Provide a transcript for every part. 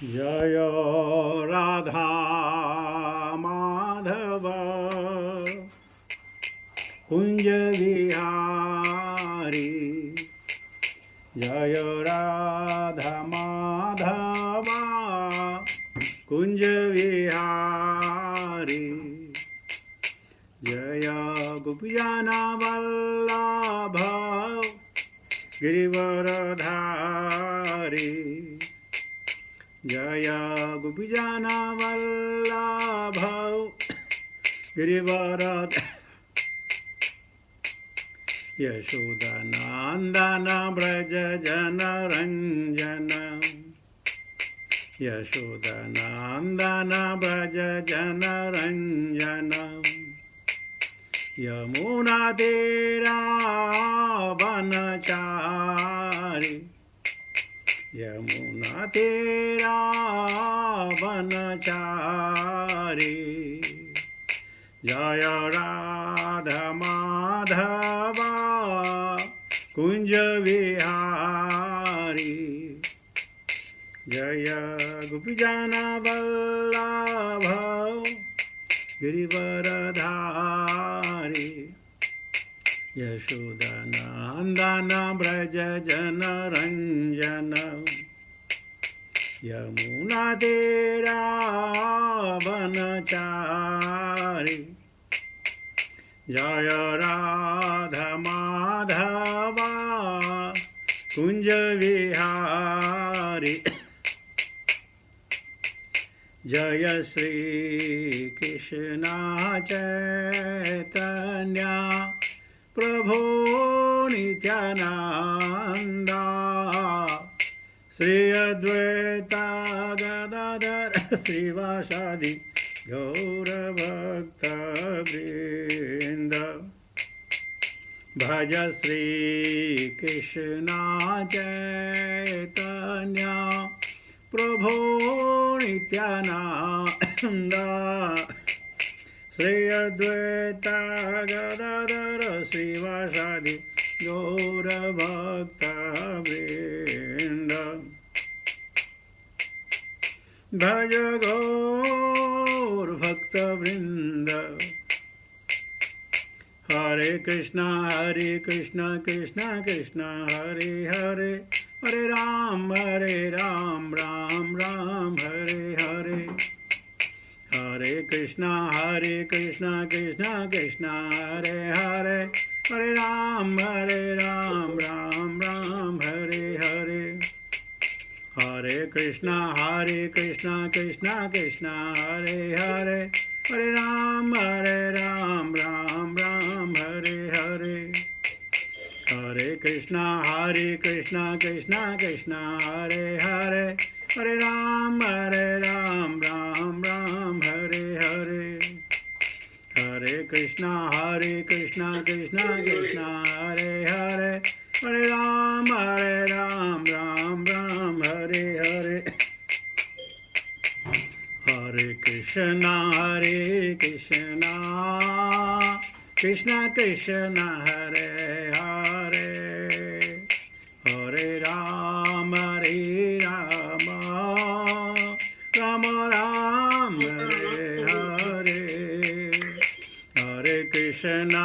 जय राधा माधव कुंज विहारी। जय राधा माधव कुंज विहारी। जय गोपीजन वल्लभ गिरिवरधारी। जय गोपीजन वल्लभ गिरिवरधारी। यशोदानंदन व्रज जनरंजन। यशोदानंदन व्रज जनरंजन। यमुना तेरा वनचारी। यमुना तेरा वनचारी। जय राधा माधव कुंज विहारी। जय गोपीजन वल्लभ गिरिवरधारी। यशोदानंदन व्रज जनरंजन। यमुना तेरा वनचारी। जय राधा माधव कुंज विहारी। जय श्री कृष्ण चैतन्य प्रभो नित्यानंद। श्री अद्वैत गदाधर श्रीवासादि गौरभक्तवृंद। भज श्री कृष्ण चैतन्य प्रभो नित्यानंद। श्री अद्वैत गदाधर श्रीवासादि गौरभक्तवृंद। भज गौरभक्तवृंद। हरे कृष्णा कृष्ण कृष्ण हरे हरे। हरे राम राम राम हरे हरे। हरे कृष्णा कृष्ण कृष्ण हरे हरे। हरे राम राम राम हरे हरे। हरे कृष्णा कृष्ण कृष्ण हरे हरे। हरे राम राम राम हरे हरे। हरे कृष्णा कृष्ण कृष्ण हरे हरे। हरे राम राम राम हरे हरे। हरे कृष्णा कृष्ण कृष्ण हरे हरे। हरे राम राम हरे हरे। हरे कृष्णा कृष्ण कृष्ण हरे हरे। हरे राम राम राम हरे हरे। हरे कृष्णा कृष्ण कृष्ण हरे हरे। हरे राम राम राम हरे हरे। हरे कृष्णा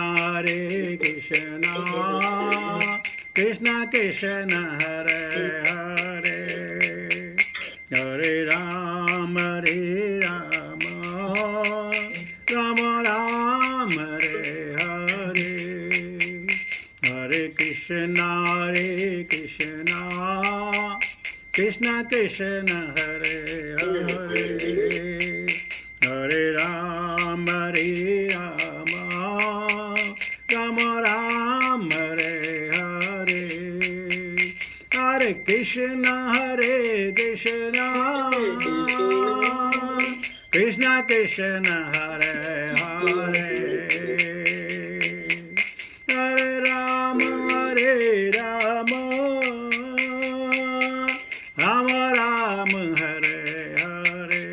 कृष्ण कृष्ण हरे हरे। हरे राम राम हरे हरे। हरे कृष्णा कृष्ण कृष्ण हरे हरे। हरे राम राम राम हरे हरे।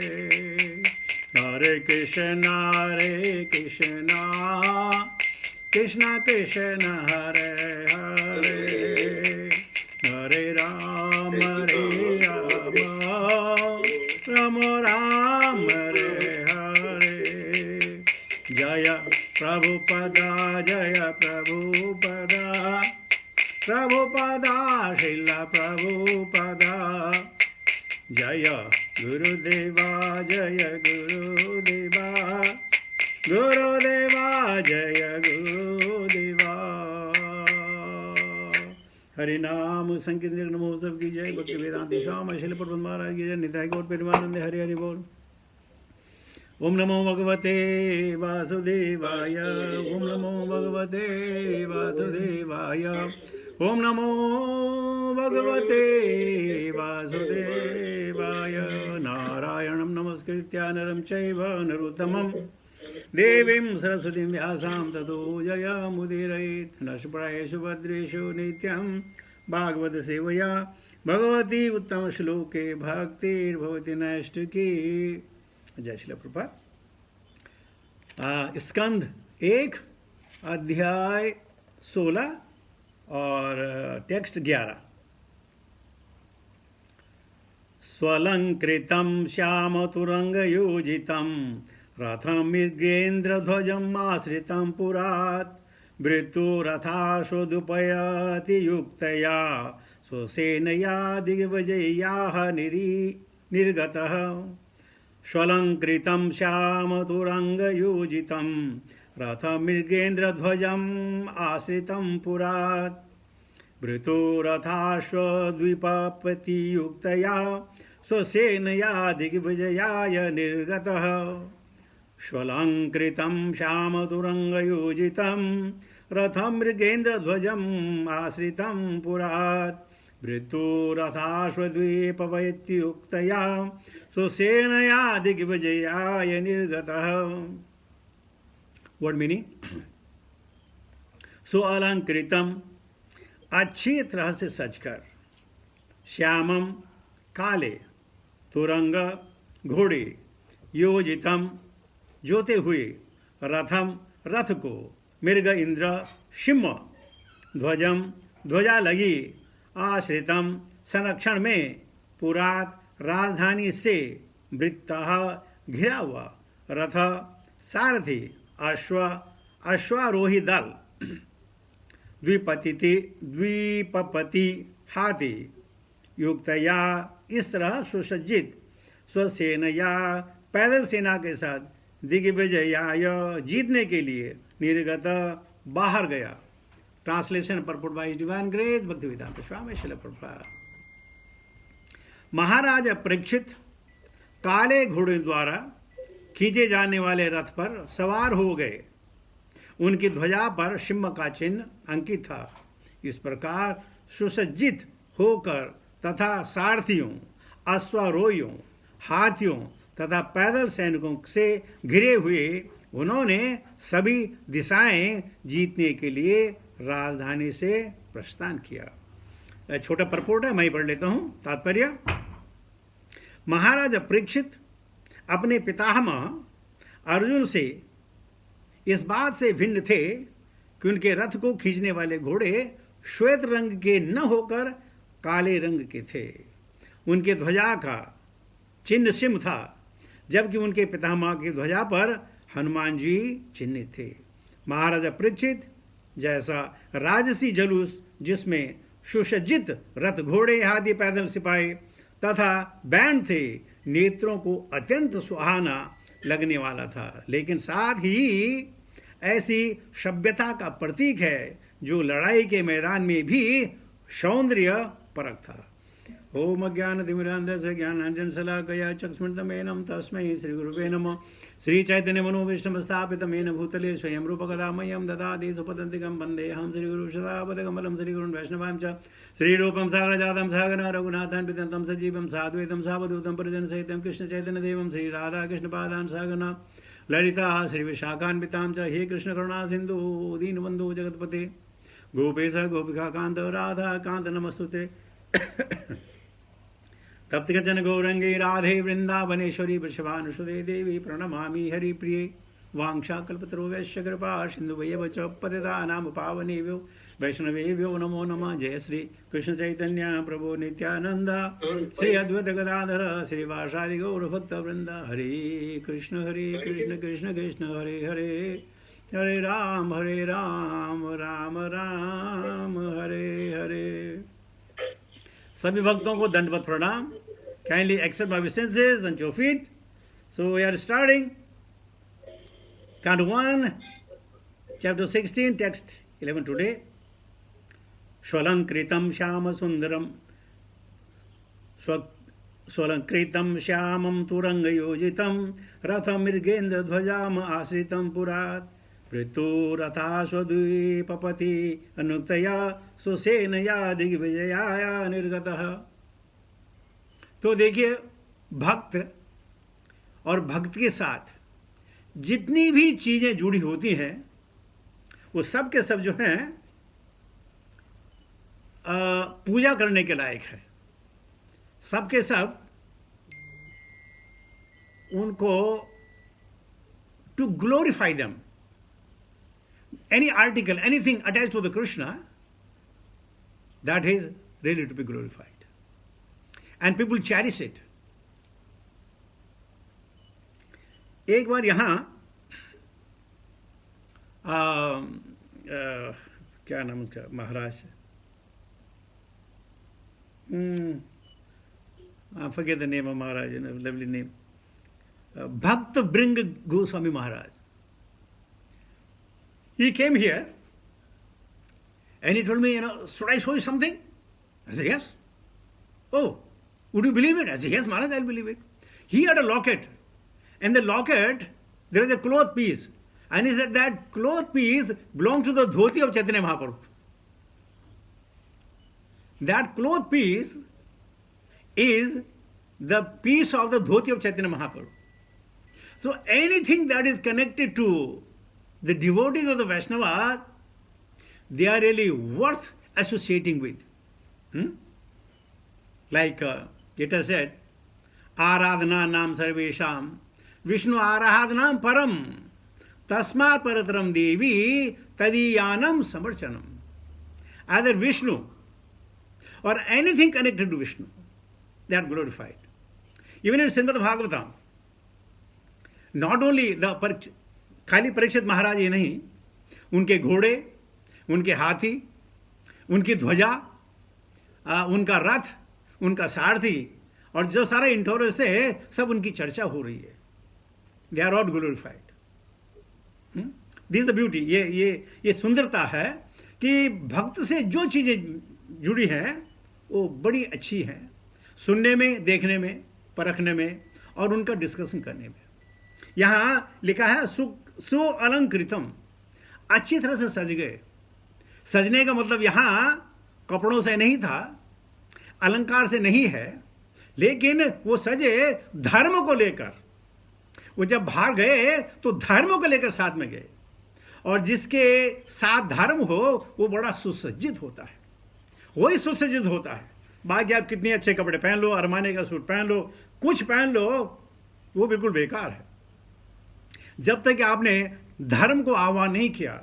हरे कृष्णा कृष्ण कृष्ण हरे हरे। हरे राम प्रभुपदा जय प्रभुपदा प्रभुपदा श्रील प्रभुपदा जय गुरुदेवा जय गुरुदेवा गुरुदेवा जय गुरुदेवा। हरि नाम संकीर्तन महोत्सव की जय। भक्ति वेदांत स्वामी श्रील प्रभुपाद महाराज की जय। निताय गौर प्रेमानंद हरि हरि बोल। ओम नमो भगवते वासुदेवाय ओम नमो भगवते वासुदेवाय ओम नमो भगवते वासुदेवाय। नारायणं नमस्कृत्य नरं चैव नरोत्तमं देवीं सरस्वतीं व्यासां ततो जयमुदीरयेत्। नष्टप्रायेषु भद्रेषु नित्यं भागवत सेवया भगवती उत्तम श्लोके भक्तिर्भवति नैष्टिकी। जय श्री प्रभुपाद। स्कंध 1 अध्याय 16 और टेक्स्ट 11। स्वलंकृतं श्यामतुरंगयोजितं रथं मृगेन्द्रध्वजम् आश्रितं पुरात् भृत्युरथाश्वदुपयति युक्तया स्वसेनया दिग्विजय्याः निर्गतः। स्वलंकृतं श्यामतुरंगयोजितं रथमृगेन्द्रध्वजम् आश्रितं पुरात् भृत्युरथाश्वद्विपपतियुक्तया स्वसेनया दिग्विजयाय निर्गतः। स्वलंकृतं श्यामतुरंगयोजितं रथमृगेन्द्रध्वजम् आश्रितं पुरात् भृत्युरथाश्वद्विपपतियुक्तया स्वसेनया दिग्विजयाय निर्गतः। Word meaning. सो अलंकृतम अच्छी तरह से सजकर, श्यामम काले, तुरंग घोड़े, योजितम जोते हुए, रथम रथ को, मृग इंद्र सिंह, ध्वजम ध्वजा लगी, आश्रितम संरक्षण में, पुरात राजधानी से, वृत्तः घिरा हुआ, रथ सारथी, अश्व अश्वारोही दल, द्विपपति हाथी, युक्तया इस तरह सुसज्जित, स्वसेनया पैदल सेना के साथ, दिग्विजयाय जीतने के लिए, निर्गत बाहर गया। ट्रांसलेशन परपुट बाय डिवाइन ग्रेस भक्ति वेदांत स्वामी श्रील प्रभुपाद। महाराज परीक्षित काले घोड़े द्वारा खींचे जाने वाले रथ पर सवार हो गए। उनकी ध्वजा पर सिंह का चिन्ह अंकित था। इस प्रकार सुसज्जित होकर तथा सारथियों, अश्वारोहियों, हाथियों तथा पैदल सैनिकों से घिरे हुए उन्होंने सभी दिशाएं जीतने के लिए राजधानी से प्रस्थान किया। छोटा परपोर्ट है, मैं पढ़ लेता हूं तात्पर्य। महाराज परीक्षित अपने पितामह अर्जुन से इस बात से भिन्न थे कि उनके रथ को खींचने वाले घोड़े श्वेत रंग के न होकर काले रंग के थे। उनके ध्वजा का चिन्ह सिंह था, जबकि उनके पितामह की ध्वजा पर हनुमान जी चिन्हित थे। महाराजा परीक्षित जैसा राजसी जुलूस जिसमें सुसज्जित रथ, घोड़े, हाथी, पैदल सिपाही तथा बैंड थे, नेत्रों को अत्यंत सुहाना लगने वाला था, लेकिन साथ ही ऐसी सभ्यता का प्रतीक है जो लड़ाई के मैदान में भी सौंदर्य परक था। ओम ज्ञानतिमिरान्धस्य ज्ञानाञ्जनशलाकया चक्षुष्मन्तमेनं तस्मै श्रीगुरुवे नमः। श्रीचैतन्यमनोभीष्टं स्थापितं येन भूतले स्वयं रूपकदा मह्यं ददाति सुपदन्तिकं वन्देऽहं श्रीगुरुशदापदकमलं श्रीगुरुन् वैष्णवां च श्रीरूपं सागरजातं सहगणा रघुनाथान् पितन्तं सजीवं साद्वैतं सावधूतं परिजनसहितं कृष्णचैतन्यदेवं श्रीराधाकृष्णपादान् सहगणा ललिता श्रीविशाखान्वितां च। हे कृष्णकरुणा सिन्धु दीनबन्धु जगत्पते गोपेश गोपिकान्त राधाकान्त नमस्तुते। तप्तगजन गौरंगे राधे वृंदावनेश्वरी वृषभानुसुते देवी प्रणमामि हरिप्रिये। वाञ्छाकल्पतरो वैश्य कृपा सिन्धुभैव च पतितानां पावनेभ्यो वैष्णवेभ्यो नमो नमः। जय श्री कृष्ण चैतन्य प्रभु नित्यानंद श्री अद्वैत गदाधर श्रीवासादि गौरभक्तवृंद। हरे कृष्ण कृष्ण कृष्ण हरे हरे हरे राम राम राम हरे हरे। सभी भक्तों को दंडवत प्रणाम। Kindly accept my obeisances and your feet. So we are starting Canto 1, Chapter 16, Text 11 today. Swalankritam Shyama Sundaram Swalankritam Shyamam Turanga Yojitam Ratham Mirgendra Dhvajam Asritam Purat Pritu Ratha Swadvi Papati Anuktaya Susenaya Digvijayaya Nirgataha। तो देखिए, भक्त और भक्त के साथ जितनी भी चीजें जुड़ी होती हैं वो सब के सब जो हैं पूजा करने के लायक है। सब के सब उनको to glorify them, any article, anything attach to the Krishna, that is really to be glorified and people cherish it. एक बार यहां क्या नाम उसका, महाराज, I forget the name of Maharaj, lovely name. Bhakta Bring Goswami Maharaj. He came here and he told me, should I show you something? I said, yes. Oh, would you believe it? I said, yes, Maharaj, I'll believe it. He had a locket, and the locket, there is a cloth piece. And he said that cloth piece belonged to the dhoti of Chaitanya Mahaprabhu. That cloth piece is the piece of the dhoti of Chaitanya Mahaprabhu. So anything that is connected to the devotees of the Vaishnava, they are really worth associating with. Like it has said, Aradhana nam sarvesham Vishnu Aradhanam param tasmat parataram devi tadiyanam samarchanam. Either Vishnu or anything connected to Vishnu, they are glorified. Even in Srimad Bhagavatam, not only the खाली परीक्षित महाराज ही नहीं, उनके घोड़े, उनके हाथी, उनकी ध्वजा, उनका रथ, उनका सारथी और जो सारा इंटोरस है, सब उनकी चर्चा हो रही है। They are all glorified. This is the beauty. ये सुंदरता है कि भक्त से जो चीजें जुड़ी हैं वो बड़ी अच्छी हैं, सुनने में, देखने में, परखने में और उनका डिस्कशन करने में। यहां लिखा है सो अलंकृतम, अच्छी तरह से सज गए। सजने का मतलब यहां कपड़ों से नहीं था, अलंकार से नहीं है, लेकिन वो सजे धर्म को लेकर। वो जब बाहर गए तो धर्म को लेकर साथ में गए, और जिसके साथ धर्म हो वो बड़ा सुसज्जित होता है, वही सुसज्जित होता है। बाकी आप कितने अच्छे कपड़े पहन लो, अरमाने का सूट पहन लो, कुछ पहन लो, वो बिल्कुल बेकार है। जब तक आपने धर्म को आह्वान नहीं किया,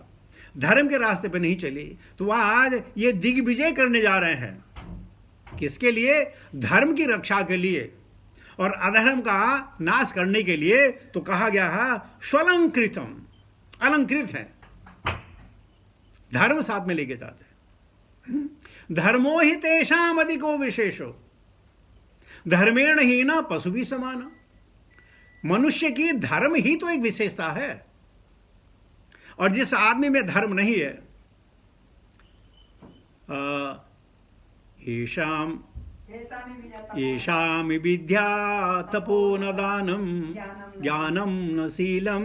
धर्म के रास्ते पर नहीं चली, तो वह आज ये दिग्विजय करने जा रहे हैं। किसके लिए? धर्म की रक्षा के लिए और अधर्म का नाश करने के लिए। तो कहा गया है स्वलंकृतम, अलंकृत है, धर्म साथ में लेके जाते हैं। धर्मो ही तेषाम अधिको विशेषो धर्मेण ही न पशु भी समान। मनुष्य की धर्म ही तो एक विशेषता है, और जिस आदमी में धर्म नहीं है, येषाम विद्या तपो न दानम ज्ञानम न शीलम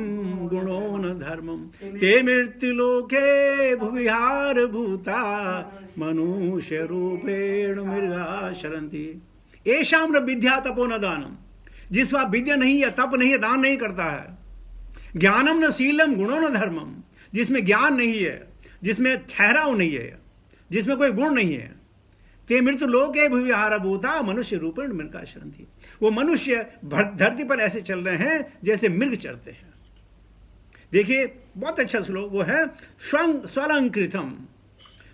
गुणो न धर्मम ते मृत्युलोके भुविहार भूता मनुष्य रूपेण मृगा शरन्ति। येषाम न विद्या तपो न दानम, जिसका विद्या नहीं है, तप नहीं है, दान नहीं करता है। ज्ञानम न शीलम गुणो न धर्मम, जिसमें ज्ञान नहीं है, जिसमें ठहराव नहीं है, जिसमें कोई गुण नहीं है। ते मृत्यु लोके भुविहार भूता मनुष्य रूपेण मृगा शरन्ति। वो मनुष्य धरती पर ऐसे चल रहे हैं जैसे मृग चलते हैं। देखिए, बहुत अच्छा श्लोक वो है स्वलंकृतम।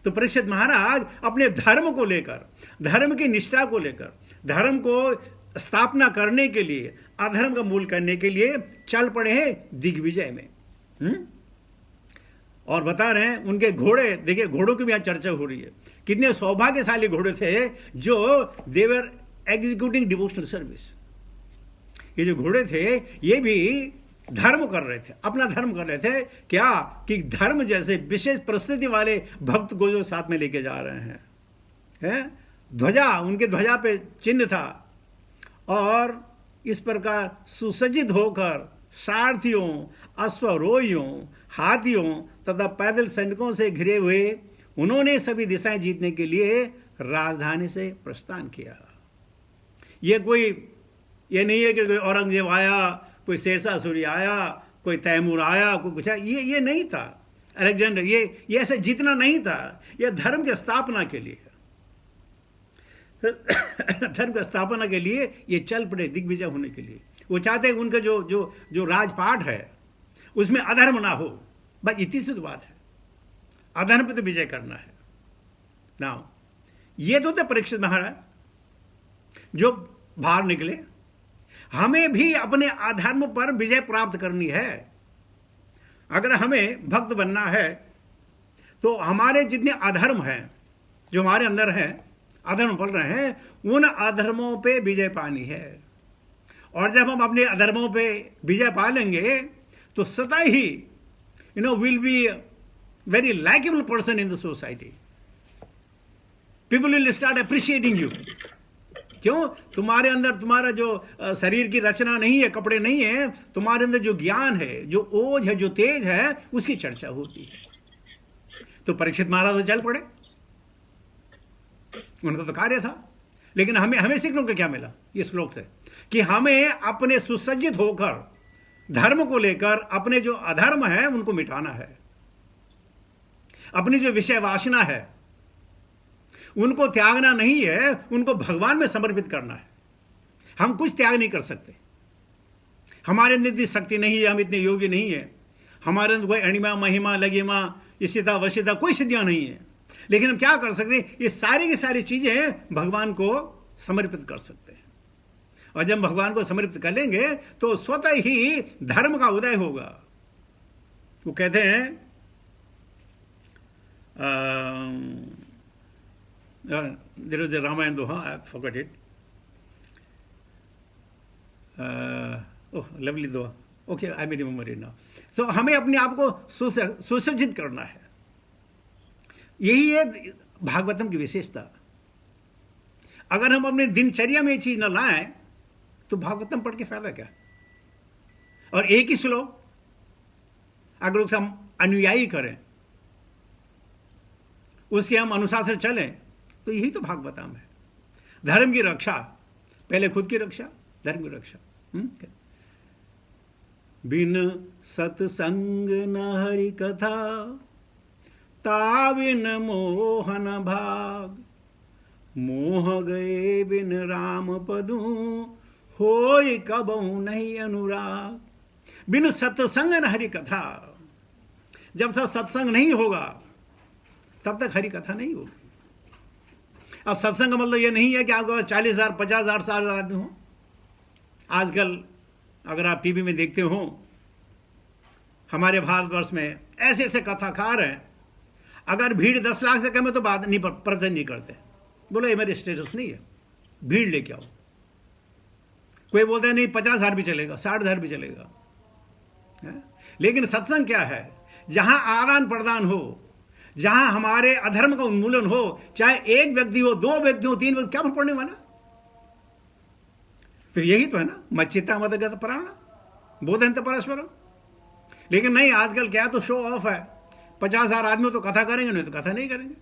तो परीक्षित महाराज अपने धर्म को लेकर, धर्म की निष्ठा को लेकर, धर्म को स्थापना करने के लिए, अधर्म का मूल करने के लिए चल पड़े हैं दिग्विजय में। और बता रहे हैं उनके घोड़े, देखिए घोड़ों की भी यहाँ चर्चा हो रही है, कितने सौभाग्यशाली घोड़े थे जो देवर एग्जीक्यूटिंग डिवोशनल सर्विस। ये जो घोड़े थे ये भी धर्म कर रहे थे, अपना धर्म कर रहे थे। क्या कि धर्म जैसे विशेष परिस्थिति वाले भक्त को जो साथ में लेके जा रहे हैं, ध्वजा, उनके ध्वजा पे चिन्ह था, और इस प्रकार सुसज्जित होकर सारथियों, अश्वारोहियों, हाथियों तथा पैदल सैनिकों से घिरे हुए उन्होंने सभी दिशाएं जीतने के लिए राजधानी से प्रस्थान किया। ये नहीं है कि कोई औरंगजेब आया, कोई शेरशाह सूरी आया, कोई तैमूर आया, कोई कुछ आया, ये नहीं था। अलेक्जेंडर ये ऐसे जीतना नहीं था, यह धर्म की स्थापना के लिए धर्म की स्थापना के लिए ये चल पड़े, दिग्विजय होने के लिए। वो चाहते हैं उनका जो राजपाट है उसमें अधर्म ना हो, बस इतनी सी तो बात है। अधर्म पे तो विजय करना है ना। ये तो थे परीक्षित महाराज जो बाहर निकले। हमें भी अपने अधर्म पर विजय प्राप्त करनी है। अगर हमें भक्त बनना है तो हमारे जितने अधर्म हैं जो हमारे अंदर हैं, अधर्म पल रहे हैं, उन अधर्मों पे विजय पानी है। और जब हम अपने अधर्मों पे विजय पा लेंगे तो स्वतः he will be very likeable person in the society. People will start appreciating you. क्यों? तुम्हारे अंदर तुम्हारा जो शरीर की रचना नहीं है, कपड़े नहीं है, तुम्हारे अंदर जो ज्ञान है, जो ओज है, जो तेज है, उसकी चर्चा होती है। तो परीक्षित महाराज तो चल पड़े, उनका तो कार्य था। लेकिन हमें सीखने को क्या मिला इस श्लोक से? कि हमें अपने सुसज्जित होकर धर्म को लेकर अपने जो अधर्म है उनको मिटाना है। अपनी जो विषय वासना है उनको त्यागना नहीं है, उनको भगवान में समर्पित करना है। हम कुछ त्याग नहीं कर सकते, हमारे अंदर इतनी शक्ति नहीं है, हम इतने योग्य नहीं है, हमारे अंदर कोई अणिमा, महिमा, लगिमा, इशिता, वशिता, कोई सिद्धियां नहीं है। लेकिन हम क्या कर सकते हैं? ये सारी की सारी चीजें भगवान को समर्पित कर सकते हैं। और जब भगवान को समर्पित कर लेंगे तो स्वतः ही धर्म का उदय होगा। वो कहते हैं there is a Ramayana doha, I forgot it. Oh, lovely doha. Okay, I may remember it now. So हमें अपने आप को सुसज्जित करना है। यही है भागवतम की विशेषता। अगर हम अपने दिनचर्या में ये चीज न लाएं तो भागवतम पढ़ के फायदा क्या? और एक ही श्लोक अगर उसका हम अनुयायी करें, उसके हम अनुसार से चलें, तो यही तो भागवतम है। धर्म की रक्षा, पहले खुद की रक्षा, धर्म की रक्षा। बिन सत्संग न हरि कथा, ताविन मोहन भाग, मोह गए बिन राम पदू, होय कबहु नहीं अनुराग। बिन सत्संग न हरि कथा, जब तक सत्संग नहीं होगा तब तक हरि कथा नहीं होगी। अब सत्संग का मतलब ये नहीं है कि आपके पास 40,000, 50,000, 60,000 आदमी हो। आजकल अगर आप टीवी में देखते हो, हमारे भारतवर्ष में ऐसे ऐसे कथाकार हैं, अगर भीड़ 10 लाख से कम है तो बात नहीं, प्रवचन नहीं करते। बोलो ये मेरी स्टेटस नहीं है, भीड़ लेके आओ। कोई बोलता है नहीं 50,000 भी चलेगा, 60,000 भी चलेगा है? लेकिन सत्संग क्या है? जहां आदान प्रदान हो, जहां हमारे अधर्म का उन्मूलन हो, चाहे एक व्यक्ति हो, 2 व्यक्ति हो, 3 व्यक्ति, क्या फर्क पड़ने वाला? तो यही तो है ना, मच्चिता मदगत प्राण बोधंत परस्परम। लेकिन नहीं, आजकल क्या तो शो ऑफ है। 50,000 आदमी तो कथा करेंगे, नहीं तो कथा नहीं करेंगे।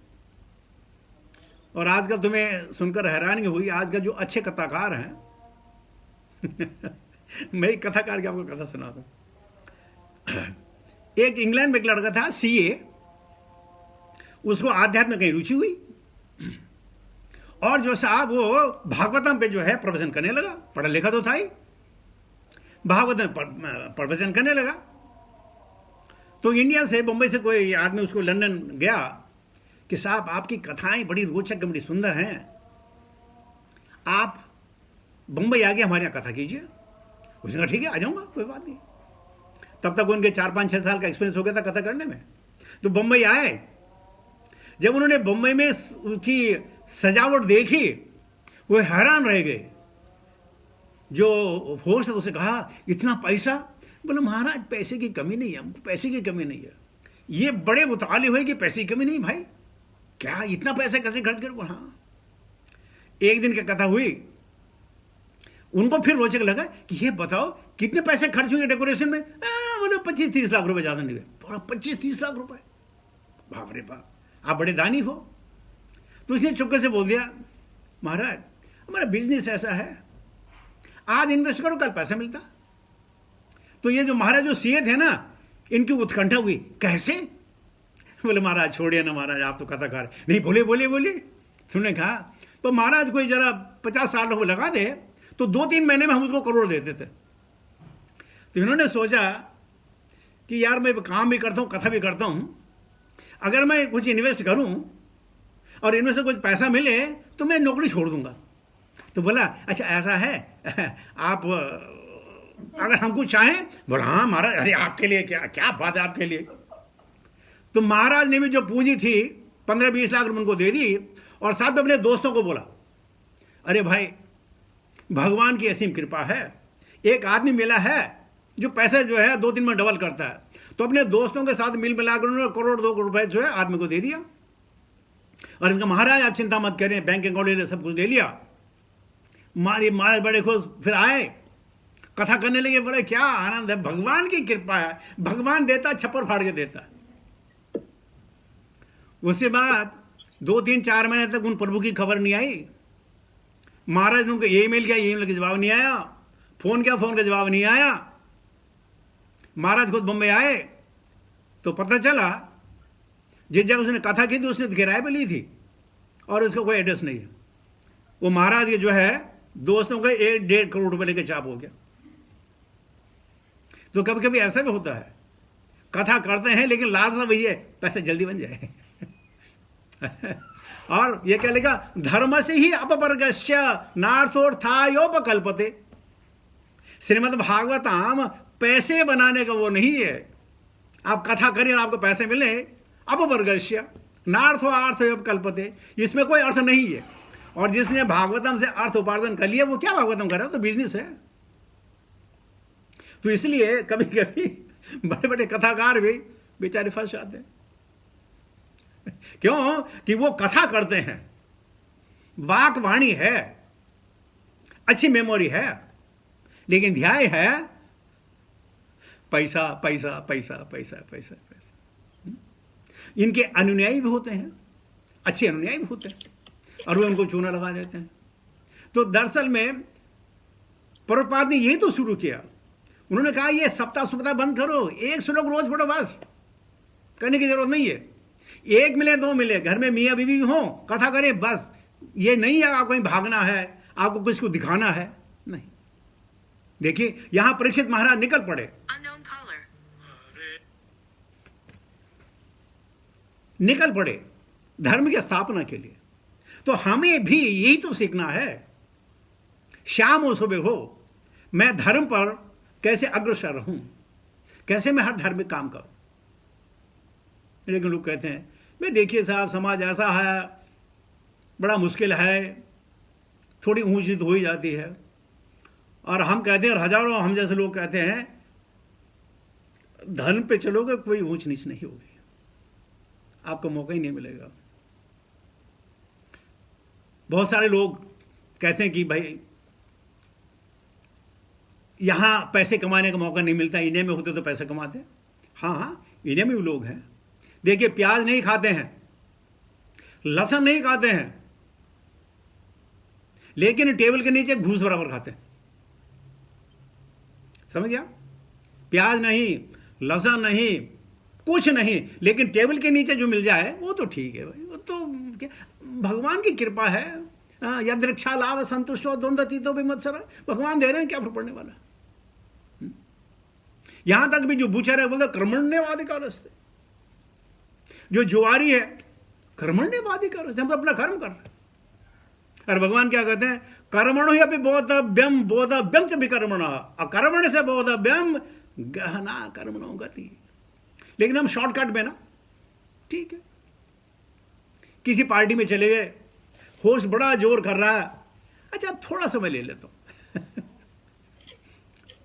और आजकल तुम्हें सुनकर हैरानी हुई, आजकल जो अच्छे कथाकार हैं मैं एक कथाकार की आपको कथा सुना दूं। एक इंग्लैंड में एक लड़का था, सीए, उसको आध्यात्म में कहीं रुचि हुई और जो साहब वो भागवतम पे जो है प्रवचन करने लगा। पढ़ा लिखा तो था ही, भागवतम प्रवचन करने लगा। तो इंडिया से, बंबई से कोई आदमी उसको लंदन गया कि साहब आपकी कथाएं बड़ी रोचक, बड़ी सुंदर हैं, आप बंबई आके हमारे यहाँ कथा कीजिए। उसने कहा ठीक है, आ जाऊंगा, कोई बात नहीं। तब तक उनके 4, 5, 6 साल का एक्सपीरियंस हो गया था कथा करने में। तो बम्बई आए। जब उन्होंने बम्बई में उसकी सजावट देखी, वो हैरान रह गए। जो होस्ट है उससे कहा, इतना पैसा? बोले महाराज पैसे की कमी नहीं है, हमको पैसे की कमी नहीं है। ये बड़े मुताले हुए कि पैसे की कमी नहीं भाई, क्या इतना पैसा कैसे खर्च कर? हाँ। एक दिन की कथा हुई, उनको फिर रोचक लगा कि ये बताओ कितने पैसे खर्च हुए डेकोरेशन में? बोले 25-30 लाख रुपए, ज्यादा नहीं हुए। बोला 25-30 लाख रुपए? बाप रे बाप, आप बड़े दानी हो। तो उसने चुपके से बोल दिया, महाराज हमारा बिजनेस ऐसा है, आज इन्वेस्ट करो कल पैसा मिलता। तो ये जो महाराज जो सीए थे ना, इनकी उत्कंठा हुई, कैसे? बोले महाराज छोड़िए ना महाराज, आप तो कथाकार। नहीं, बोले बोले बोले। तुमने कहा तो महाराज कोई जरा 50-60 रुपये लगा दे तो 2-3 महीने में हम उसको करोड़ देते थे। तो इन्होंने सोचा कि यार मैं काम भी करता हूँ, कथा भी करता हूँ, अगर मैं कुछ इन्वेस्ट करूँ और इनमें से कुछ पैसा मिले तो मैं नौकरी छोड़ दूंगा। तो बोला अच्छा ऐसा है, आप अगर हमको चाहें? बोला हाँ महाराज, अरे आपके लिए क्या क्या बात है आपके लिए। तो महाराज ने भी जो पूंजी थी 15-20 लाख रुपए उनको दे दी और साथ में अपने दोस्तों को बोला, अरे भाई भगवान की असीम कृपा है, एक आदमी मिला है जो पैसे जो है 2-3 में डबल करता है। तो अपने दोस्तों के साथ मिल मिलाकर उन्होंने करोड़ 2 करोड़ रुपए जो है आदमी को दे दिया। और इनका महाराज आप चिंता मत करें, बैंक अकाउंट सब कुछ ले लिया। महाराज बड़े खुश, फिर आए कथा करने लगे, बोले क्या आनंद है, भगवान की कृपा है, भगवान देता छप्पर फाड़ के देता। उसके बाद 2-3-4 महीने तक उन प्रभु की खबर नहीं आई। महाराज ने उनको ईमेल किया, ईमेल का जवाब नहीं आया, फोन किया, फोन का जवाब नहीं आया। महाराज खुद बम्बई आए तो पता चला जिस जगह उसने कथा की थी उसने किराए पे ली थी और उसका कोई एड्रेस नहीं है। वो महाराज के जो है दोस्तों का 1-1.5 करोड़ रुपए लेके चाप हो गया। तो कभी कभी ऐसा भी होता है, कथा करते हैं लेकिन लालसा वही है पैसे जल्दी बन जाए। और ये क्या लिखा, धर्म से ही अपवर्गस्य नार्थोर्थायोपकल्पते। श्रीमद् भागवतम पैसे बनाने का वो नहीं है, आप कथा करिए आपको पैसे मिले, अपवर्गस्य नार्थो अर्थोपकल्पते, इसमें कोई अर्थ नहीं है। और जिसने भागवतम से अर्थ उपार्जन कर लिया वो क्या भागवतम कर रहा है, तो बिजनेस है। तो इसलिए कभी कभी बड़े बड़े कथाकार भी बेचारे फंस जाते हैं। क्यों? कि वो कथा करते हैं, वाक वाणी है, अच्छी मेमोरी है, लेकिन ध्याय है पैसा पैसा पैसा पैसा पैसा पैसा। इनके अनुयायी भी होते हैं, अच्छे अनुयायी भी होते हैं, और वो उनको चूना लगा देते हैं। तो दरअसल में प्रभुपाद ने यही तो शुरू किया। उन्होंने कहा ये सप्ताह सुप्ताह बंद करो, 1 श्लोक रोज पढ़ो, बस करने की जरूरत नहीं है। 1 मिले 2 मिले, घर में मियाँ बीवी हो, कथा करें, बस। ये नहीं है आपको कहीं भागना है, आपको किसी को दिखाना है, नहीं। देखिए यहां परीक्षित महाराज निकल पड़े, निकल पड़े धर्म की स्थापना के लिए। तो हमें भी यही तो सीखना है। शाम हो सुबह हो, मैं धर्म पर कैसे अग्रसर रहूं, कैसे मैं हर धार्मिक काम करूं। लेकिन लोग कहते हैं मैं देखिए साहब समाज ऐसा है, बड़ा मुश्किल है, थोड़ी ऊंच नीच हो ही जाती है। और हम कहते हैं, और हजारों हम जैसे लोग कहते हैं, धर्म पे चलोगे कोई ऊंच नीच नहीं होगी, आपको मौका ही नहीं मिलेगा। बहुत सारे लोग कहते हैं कि भाई यहां पैसे कमाने का मौका नहीं मिलता, इंडिया में होते तो पैसे कमाते। हाँ, इंडिया में भी लोग हैं। देखिए प्याज नहीं खाते हैं, लहसुन नहीं खाते हैं, लेकिन टेबल के नीचे घूस बराबर खाते हैं। समझ गया? प्याज नहीं, लहसुन नहीं, कुछ नहीं, लेकिन टेबल के नीचे जो मिल जाए वो तो ठीक है भाई, वो तो क्या भगवान की कृपा है। यदृक्षा लाभ संतुष्टो द्वंद्वती तो भी मत सर, भगवान दे रहे हैं, क्या फर्क पड़ने वाला। यहां तक भी जो बुचर है बोलते कर्मण्यवादी का रास्ते, जो जुआरी है कर्मण्यवादी का रास्ते, हम अपना कर्म कर रहे हैं। और भगवान क्या कहते हैं, कर्मणो ही अभी बोधव्यम बोधव्यम च विकर्मण, अकर्मण से बोधव्यम गहना कर्मणो गति। लेकिन हम शॉर्टकट में ना ठीक है। किसी पार्टी में चले गए, होस्ट बड़ा जोर कर रहा है, अच्छा थोड़ा सा मैं ले लेता हूं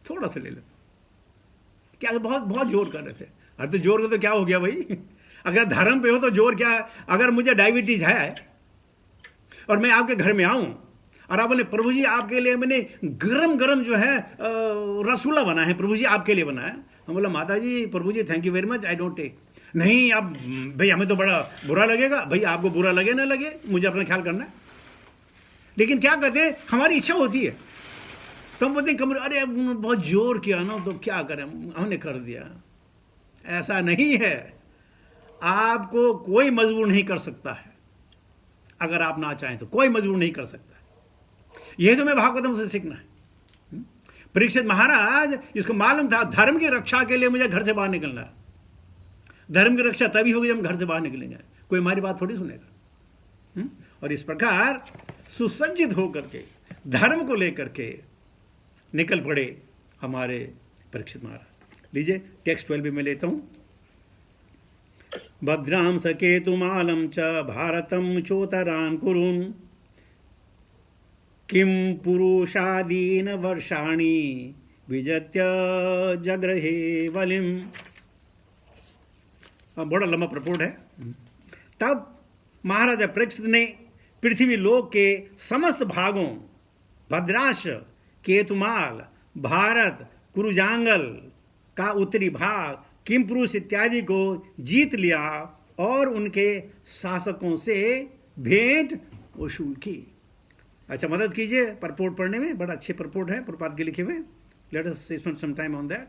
थोड़ा सा ले लेता हूं। क्या बहुत बहुत जोर कर रहे थे? अरे तो जोर का तो क्या हो गया भाई? अगर धर्म पे हो तो जोर क्या है? अगर मुझे डायबिटीज है और मैं आपके घर में आऊं और आप बोले प्रभु जी आपके लिए मैंने गरम गरम जो है रसगुल्ला बना है, प्रभु जी आपके लिए बना है। हम बोला माता जी प्रभु जी thank you very much, I don't take. नहीं आप भाई हमें तो बड़ा बुरा लगेगा। भाई आपको बुरा लगे ना लगे, मुझे अपना ख्याल करना है। लेकिन क्या कहते हैं, हमारी इच्छा होती है तो हम बोलते हैं कमरे, अरे बहुत जोर किया ना तो क्या करें, हमने कर दिया। ऐसा नहीं है, आपको कोई मजबूर नहीं कर सकता है। अगर आप ना चाहें तो कोई मजबूर नहीं कर सकता। यही तो मैं भागवतम से सीखना है। परीक्षित महाराज, इसको मालूम था धर्म की रक्षा के लिए मुझे घर से बाहर निकलना है। धर्म की रक्षा तभी होगी जब हम घर से बाहर निकलेंगे, कोई हमारी बात थोड़ी सुनेगा। और इस प्रकार सुसज्जित होकर के धर्म को लेकर के निकल पड़े हमारे परीक्षित महाराज। लीजिए टेक्स्ट 12 भी मैं लेता हूं। भद्रां सकेतुमालं च भारतं चोतरान् कुरुन् किं पुरुषादीन वर्षाणि विजत्य जगृहे वलिम। बड़ा लंबा प्रपोट है। तब महाराजा परीक्षित ने पृथ्वी लोक के समस्त भागों भद्राश, केतुमाल, भारत, कुरुजांगल का उत्तरी भाग, किमपुरुष इत्यादि को जीत लिया और उनके शासकों से भेंट वसूल की। अच्छा मदद कीजिए परपोर्ट पढ़ने में, बड़ा अच्छे परपोर्ट है प्रपात के लिखे हुए। Let us spend some time on that.